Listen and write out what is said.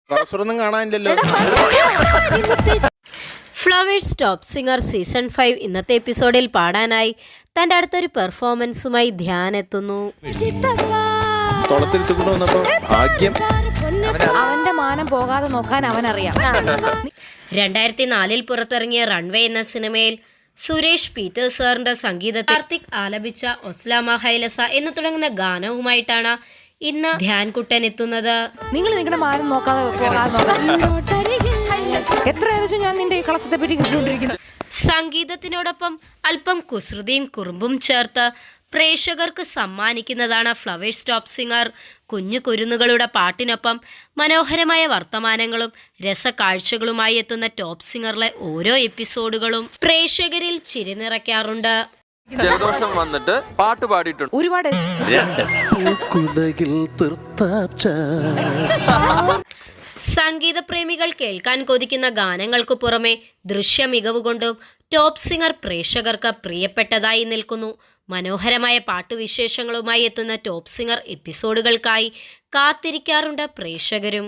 ട്രൗസറൊന്നും കാണാനില്ലല്ലോ. Flowers top singer season 5 ഇന്നത്തെ എപ്പിസോഡിൽ പാടാനായി തൻ്റെ അടുത്തൊരു പെർഫോമൻസുമായി ധ്യാൻ എത്തുന്നു. അവന്റെ മാനം പോകാതെ നോക്കാൻ അവനറിയാം. 2004 പുറത്തിറങ്ങിയ റൺവേ എന്ന സിനിമയിൽ സുരേഷ് പീറ്റേഴ്സ് സാറിന്റെ സംഗീതത്തിൽ കാർത്തിക് ആലപിച്ച ഒസ്ലാമ ഹൈലസ എന്ന് തുടങ്ങുന്ന ഗാനവുമായിട്ടാണ് ഇന്ന് ധ്യാൻകുട്ടൻ എത്തുന്നത്. നിങ്ങൾ നിങ്ങളുടെ മാനം നോക്കാതെ എത്ര ഏകദേശം ഞാൻ നിന്റെ ഈ കളസത്തെ പറ്റി കേട്ടുകൊണ്ടിരിക്കുന്നു. സംഗീതത്തിനോടൊപ്പം അല്പം കുസൃതിയും കുറുമ്പും ചേർത്ത് പ്രേക്ഷകർക്ക് സമ്മാനിക്കുന്നതാണ് ഫ്ലവേഴ്സ് ടോപ്പ് സിംഗർ. കുഞ്ഞു കുരുന്നുകളുടെ പാട്ടിനൊപ്പം മനോഹരമായ വർത്തമാനങ്ങളും രസകാഴ്ചകളുമായി എത്തുന്ന ടോപ്പ് സിംഗറിലെ ഓരോ എപ്പിസോഡുകളും പ്രേക്ഷകരിൽ ചിരി നിറയ്ക്കാറുണ്ട്. ജലദോഷം വന്നിട്ട് പാട്ട് പാടിയിട്ടുണ്ട് ഒരുപാട്. സംഗീത പ്രേമികൾ കേൾക്കാൻ കൊതിക്കുന്ന ഗാനങ്ങൾക്കു പുറമെ ദൃശ്യ മികവ് കൊണ്ടും ടോപ്പ് സിംഗർ പ്രേക്ഷകർക്ക് പ്രിയപ്പെട്ടതായി നിൽക്കുന്നു. മനോഹരമായ പാട്ടുവിശേഷങ്ങളുമായി എത്തുന്ന ടോപ്പ് സിംഗർ എപ്പിസോഡുകൾക്കായി കാത്തിരിക്കാറുണ്ട് പ്രേക്ഷകരും.